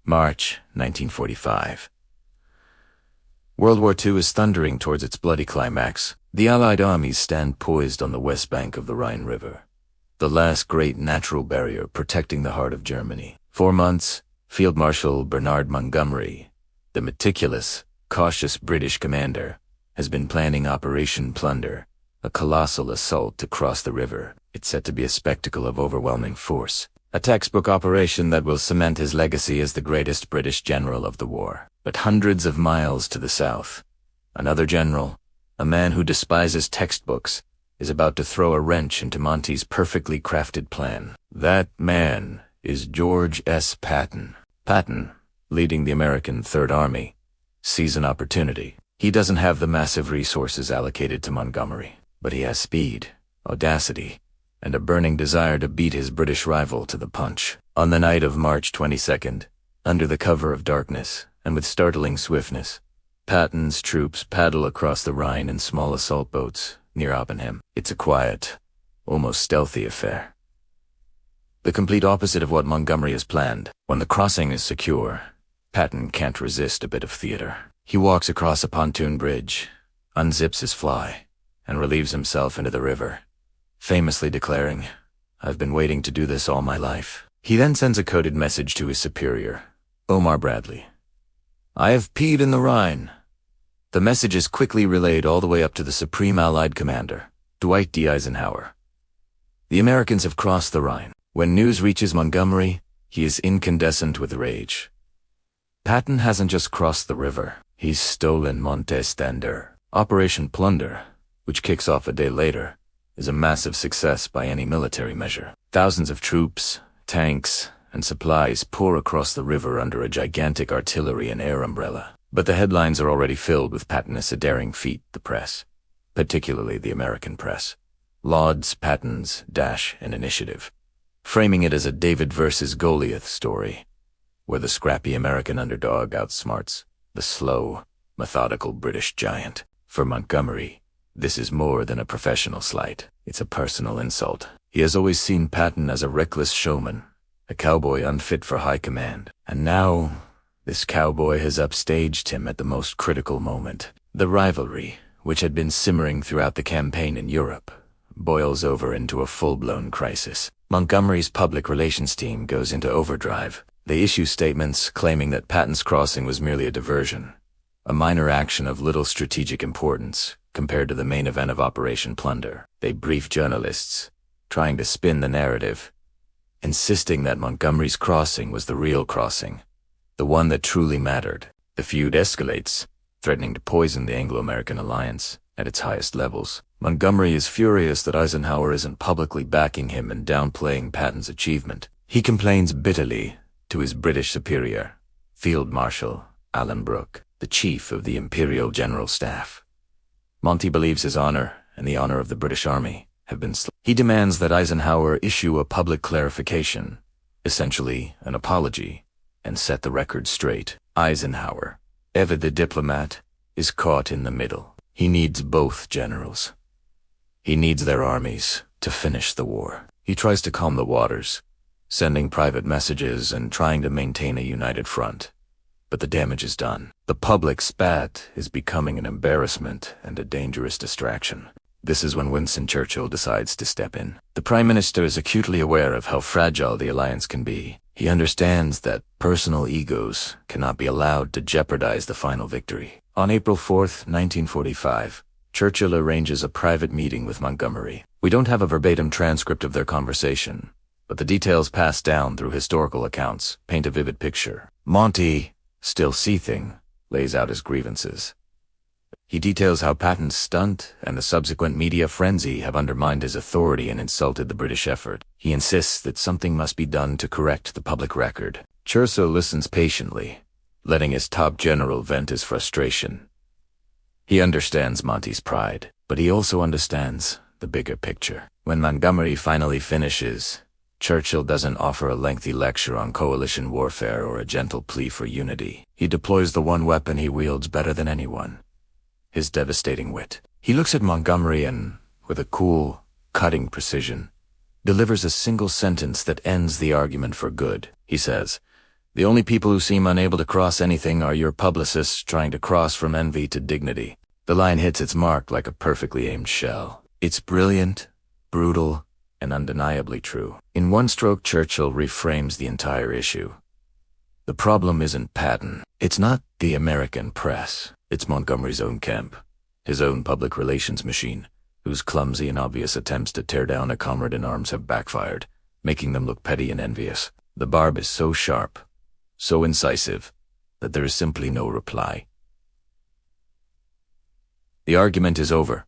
March 1945. World War II is thundering towards its bloody climax. The Allied armies stand poised on the west bank of the Rhine River, the last great natural barrier protecting the heart of Germany. For months, Field Marshal Bernard Montgomery, the meticulous, cautious British commander, has been planning Operation Plunder, a colossal assault to cross the river. It's set to be a spectacle of overwhelming force, a textbook operation that will cement his legacy as the greatest British general of the war. But hundreds of miles to the south, another general, a man who despises textbooks, is about to throw a wrench into Monty's perfectly crafted plan. That man is George S. Patton. Patton, leading the American Third Army, sees an opportunity. He doesn't have the massive resources allocated to Montgomery, but he has speed, audacity, and a burning desire to beat his British rival to the punch. On the night of March 22nd, under the cover of darkness, and with startling swiftness, Patton's troops paddle across the Rhine in small assault boats near Oppenheim. It's a quiet, almost stealthy affair, the complete opposite of what Montgomery has planned. When the crossing is secure, Patton can't resist a bit of theater. He walks across a pontoon bridge, unzips his fly, and relieves himself into the river, famously declaring, "I've been waiting to do this all my life." He then sends a coded message to his superior, Omar Bradley. "I have peed in the Rhine." The message is quickly relayed all the way up to the Supreme Allied Commander, Dwight D. Eisenhower. The Americans have crossed the Rhine. When news reaches Montgomery, he is incandescent with rage. Patton hasn't just crossed the river, he's stolen Montestander. Operation Plunder, which kicks off a day later, is a massive success by any military measure. Thousands of troops, tanks, and supplies pour across the river under a gigantic artillery and air umbrella. But the headlines are already filled with Patton as a daring feat. The press, particularly the American press, lauds Patton's dash and initiative, framing it as a David versus Goliath story, where the scrappy American underdog outsmarts the slow, methodical British giant. For Montgomery, this is more than a professional slight. It's a personal insult. He has always seen Patton as a reckless showman, a cowboy unfit for high command. And now, this cowboy has upstaged him at the most critical moment. The rivalry, which had been simmering throughout the campaign in Europe, boils over into a full-blown crisis. Montgomery's public relations team goes into overdrive. They issue statements claiming that Patton's crossing was merely a diversion, a minor action of little strategic importance compared to the main event of Operation Plunder. They brief journalists, trying to spin the narrative, insisting that Montgomery's crossing was the real crossing, the one that truly mattered. The feud escalates, threatening to poison the Anglo-American alliance at its highest levels. Montgomery is furious that Eisenhower isn't publicly backing him and downplaying Patton's achievement. He complains bitterly to his British superior, Field Marshal Alan Brooke, the chief of the Imperial General Staff. Monty believes his honor and the honor of the British Army have been He demands that Eisenhower issue a public clarification, essentially an apology, and set the record straight. Eisenhower, ever the diplomat, is caught in the middle. He needs both generals. He needs their armies to finish the war. He tries to calm the waters, sending private messages and trying to maintain a united front. But the damage is done. The public spat is becoming an embarrassment and a dangerous distraction. This is when Winston Churchill decides to step in. The Prime Minister is acutely aware of how fragile the alliance can be. He understands that personal egos cannot be allowed to jeopardize the final victory. On April 4th, 1945, Churchill arranges a private meeting with Montgomery. We don't have a verbatim transcript of their conversation, but the details passed down through historical accounts paint a vivid picture. Monty, still seething, lays out his grievances. He details how Patton's stunt and the subsequent media frenzy have undermined his authority and insulted the British effort. He insists that something must be done to correct the public record. Churchill listens patiently, letting his top general vent his frustration. He understands Monty's pride, but he also understands the bigger picture. When Montgomery finally finishes, Churchill doesn't offer a lengthy lecture on coalition warfare or a gentle plea for unity. He deploys the one weapon he wields better than anyone: his devastating wit. He looks at Montgomery and, with a cool, cutting precision, delivers a single sentence that ends the argument for good. He says, The only people who seem unable to cross anything are your publicists trying to cross from envy to dignity. The line hits its mark like a perfectly aimed shell. It's brilliant, brutal, and undeniably true. In one stroke, Churchill reframes the entire issue. The problem isn't Patton. It's not the American press. It's Montgomery's own camp, his own public relations machine, whose clumsy and obvious attempts to tear down a comrade in arms have backfired, making them look petty and envious. The barb is so sharp, so incisive, that there is simply no reply. The argument is over.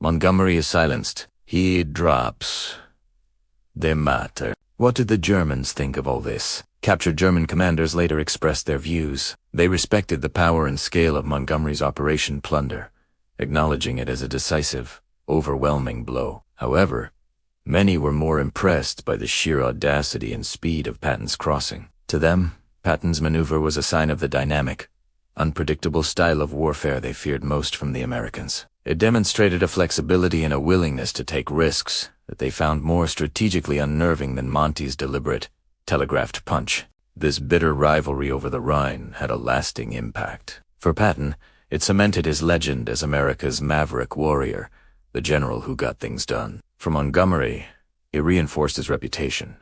Montgomery is silenced. He drops the matter. What did the Germans think of all this? Captured German commanders later expressed their views. They respected the power and scale of Montgomery's Operation Plunder, acknowledging it as a decisive, overwhelming blow. However, many were more impressed by the sheer audacity and speed of Patton's crossing. To them, Patton's maneuver was a sign of the dynamic, unpredictable style of warfare they feared most from the Americans. It demonstrated a flexibility and a willingness to take risks that they found more strategically unnerving than Monty's deliberate, telegraphed punch. This bitter rivalry over the Rhine had a lasting impact. For Patton, it cemented his legend as America's maverick warrior, the general who got things done. For Montgomery, it reinforced his reputation,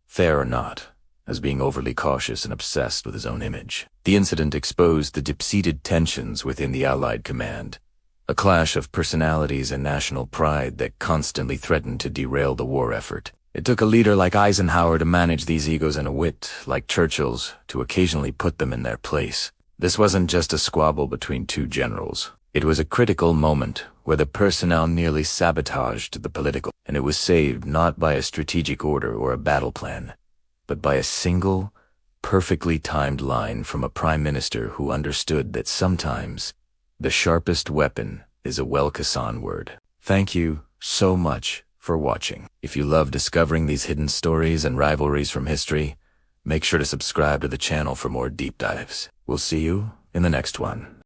fair or not, as being overly cautious and obsessed with his own image. The incident exposed the deep-seated tensions within the Allied command, a clash of personalities and national pride that constantly threatened to derail the war effort. It took a leader like Eisenhower to manage these egos and a wit like Churchill's to occasionally put them in their place. This wasn't just a squabble between two generals. It was a critical moment where the personnel nearly sabotaged the political, and it was saved not by a strategic order or a battle plan, but by a single, perfectly timed line from a prime minister who understood that sometimes the sharpest weapon is a well-caisson word. Thank you so much for watching. If you love discovering these hidden stories and rivalries from history, make sure to subscribe to the channel for more deep dives. We'll see you in the next one.